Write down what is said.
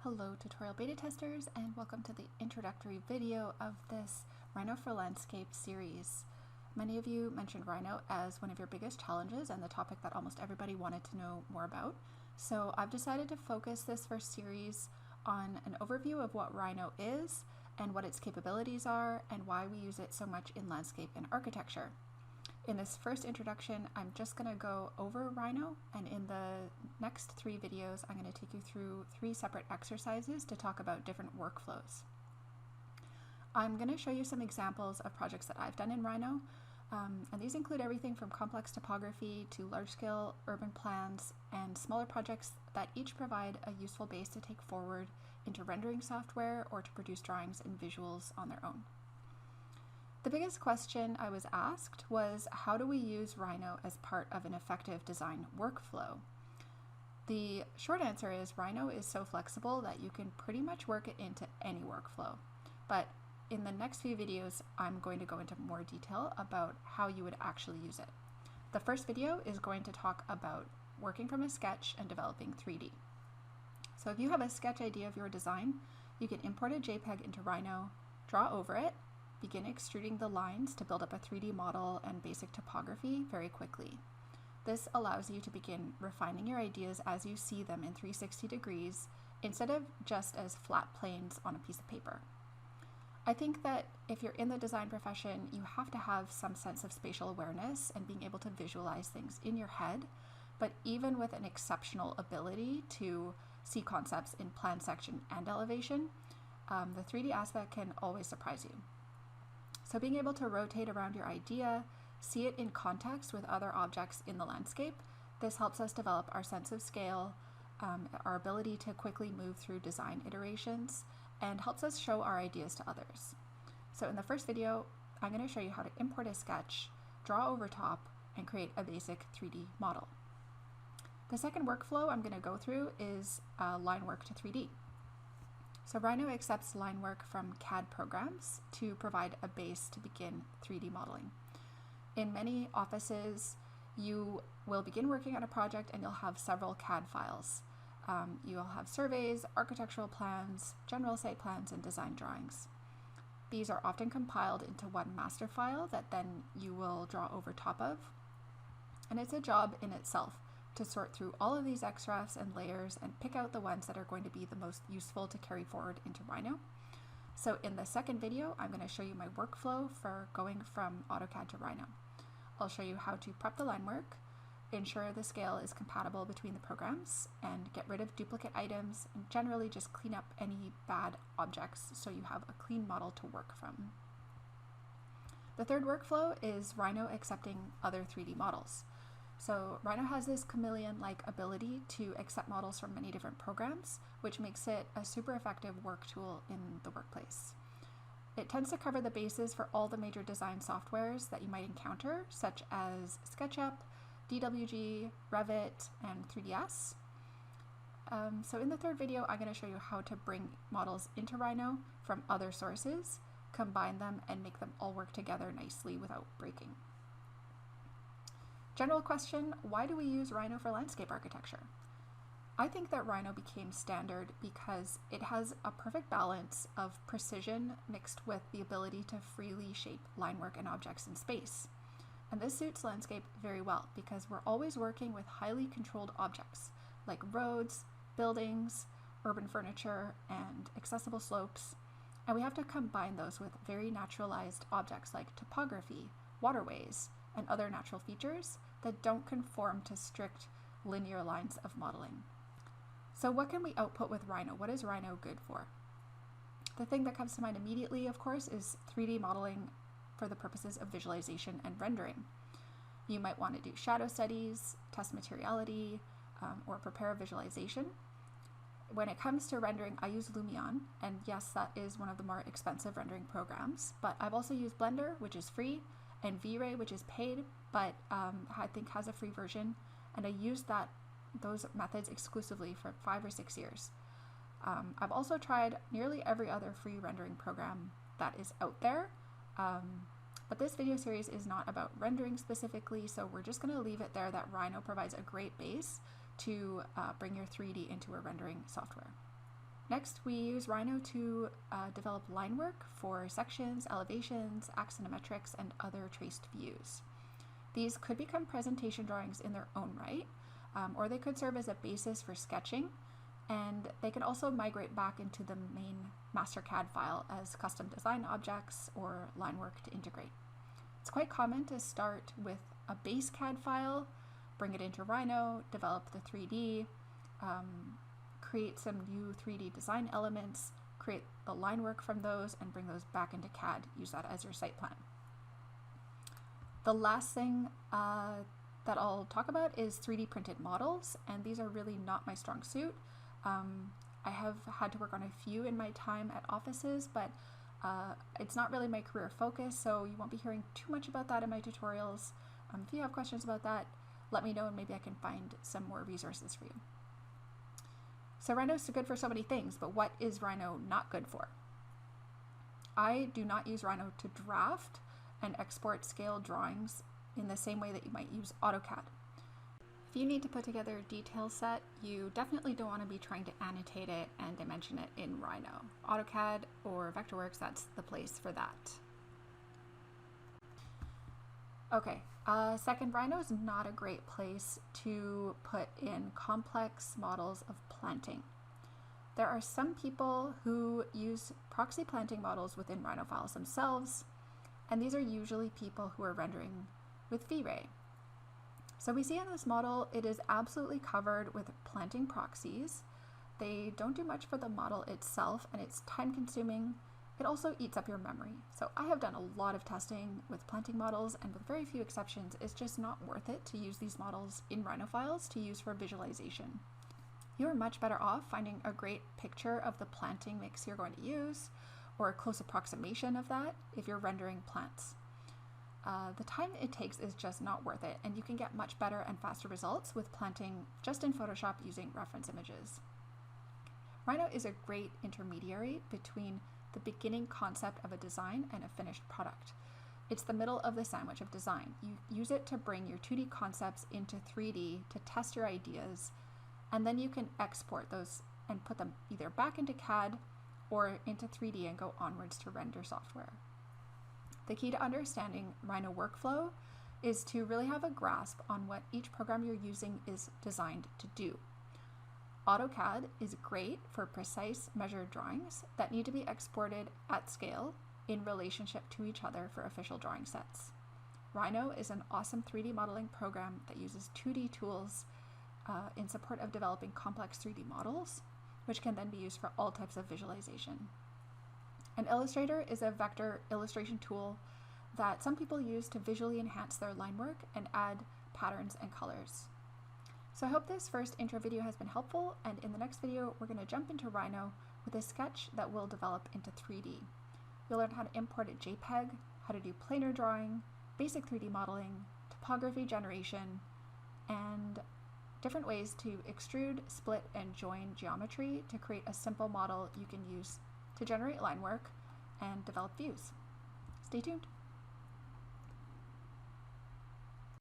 Hello tutorial beta testers, and welcome to the introductory video of this Rhino for Landscape series. Many of you mentioned Rhino as one of your biggest challenges and the topic that almost everybody wanted to know more about. So I've decided to focus this first series on an overview of what Rhino is and what its capabilities are and why we use it so much in landscape and architecture. In this first introduction, I'm just going to go over Rhino, and in the next 3 videos, I'm going to take you through 3 separate exercises to talk about different workflows. I'm going to show you some examples of projects that I've done in Rhino, and these include everything from complex topography to large-scale urban plans and smaller projects that each provide a useful base to take forward into rendering software or to produce drawings and visuals on their own. The biggest question I was asked was, how do we use Rhino as part of an effective design workflow? The short answer is Rhino is so flexible that you can pretty much work it into any workflow. But in the next few videos, I'm going to go into more detail about how you would actually use it. The first video is going to talk about working from a sketch and developing 3D. So if you have a sketch idea of your design, you can import a JPEG into Rhino, draw over it, begin extruding the lines to build up a 3D model and basic topography very quickly. This allows you to begin refining your ideas as you see them in 360 degrees instead of just as flat planes on a piece of paper. I think that if you're in the design profession, you have to have some sense of spatial awareness and being able to visualize things in your head, but even with an exceptional ability to see concepts in plan section and elevation, the 3D aspect can always surprise you. So being able to rotate around your idea, see it in context with other objects in the landscape, this helps us develop our sense of scale, our ability to quickly move through design iterations, and helps us show our ideas to others. So in the first video, I'm going to show you how to import a sketch, draw over top, and create a basic 3D model. The second workflow I'm going to go through is Linework to 3D. So Rhino accepts Linework from CAD programs to provide a base to begin 3D modeling. In many offices, you will begin working on a project and you'll have several CAD files. You'll have surveys, architectural plans, general site plans, and design drawings. These are often compiled into one master file that then you will draw over top of. And it's a job in itself to sort through all of these XREFs and layers and pick out the ones that are going to be the most useful to carry forward into Rhino. So in the second video, I'm going to show you my workflow for going from AutoCAD to Rhino. I'll show you how to prep the line work, ensure the scale is compatible between the programs, and get rid of duplicate items, and generally just clean up any bad objects so you have a clean model to work from. The third workflow is Rhino accepting other 3D models. So Rhino has this chameleon-like ability to accept models from many different programs, which makes it a super effective work tool in the workplace. It tends to cover the bases for all the major design softwares that you might encounter, such as SketchUp, DWG, Revit, and 3ds. So in the third video, I'm going to show you how to bring models into Rhino from other sources, combine them, and make them all work together nicely without breaking. General question, why do we use Rhino for landscape architecture? I think that Rhino became standard because it has a perfect balance of precision mixed with the ability to freely shape line work and objects in space. And this suits landscape very well because we're always working with highly controlled objects like roads, buildings, urban furniture, and accessible slopes. And we have to combine those with very naturalized objects like topography, waterways, and other natural features that don't conform to strict linear lines of modeling. So what can we output with Rhino? What is Rhino good for? The thing that comes to mind immediately, of course, is 3D modeling for the purposes of visualization and rendering. You might want to do shadow studies, test materiality, or prepare a visualization. When it comes to rendering, I use Lumion, and yes, that is one of the more expensive rendering programs, but I've also used Blender, which is free, and V-Ray, which is paid, but I think has a free version, and I used those methods exclusively for 5 or 6 years. I've also tried nearly every other free rendering program that is out there, but this video series is not about rendering specifically, so we're just going to leave it there that Rhino provides a great base to bring your 3D into a rendering software. Next, we use Rhino to develop line work for sections, elevations, axonometrics, and other traced views. These could become presentation drawings in their own right, or they could serve as a basis for sketching, and they can also migrate back into the main master CAD file as custom design objects or line work to integrate. It's quite common to start with a base CAD file, bring it into Rhino, develop the 3D, create some new 3D design elements, create the line work from those, and bring those back into CAD. Use that as your site plan. The last thing that I'll talk about is 3D printed models, and these are really not my strong suit. I have had to work on a few in my time at offices, but it's not really my career focus, so you won't be hearing too much about that in my tutorials. If you have questions about that, let me know and maybe I can find some more resources for you. So Rhino is good for so many things, but what is Rhino not good for? I do not use Rhino to draft and export scale drawings in the same way that you might use AutoCAD. If you need to put together a detail set, you definitely don't want to be trying to annotate it and dimension it in Rhino. AutoCAD or Vectorworks, that's the place for that. Okay, second, Rhino is not a great place to put in complex models of planting. There are some people who use proxy planting models within Rhino files themselves, and these are usually people who are rendering with V-Ray. So we see in this model, it is absolutely covered with planting proxies. They don't do much for the model itself, and it's time consuming. It also eats up your memory. So I have done a lot of testing with planting models, and with very few exceptions, it's just not worth it to use these models in Rhino files to use for visualization. You are much better off finding a great picture of the planting mix you're going to use, or a close approximation of that if you're rendering plants. The time it takes is just not worth it, and you can get much better and faster results with planting just in Photoshop using reference images. Rhino is a great intermediary between the beginning concept of a design and a finished product. It's the middle of the sandwich of design. You use it to bring your 2D concepts into 3D to test your ideas, and then you can export those and put them either back into CAD or into 3D and go onwards to render software. The key to understanding Rhino workflow is to really have a grasp on what each program you're using is designed to do. AutoCAD is great for precise measured drawings that need to be exported at scale in relationship to each other for official drawing sets. Rhino is an awesome 3D modeling program that uses 2D tools in support of developing complex 3D models, which can then be used for all types of visualization. An Illustrator is a vector illustration tool that some people use to visually enhance their line work and add patterns and colors. So I hope this first intro video has been helpful, and in the next video we're going to jump into Rhino with a sketch that will develop into 3D. You'll learn how to import a JPEG, how to do planar drawing, basic 3D modeling, topography generation, and different ways to extrude, split, and join geometry to create a simple model you can use to generate line work and develop views. Stay tuned.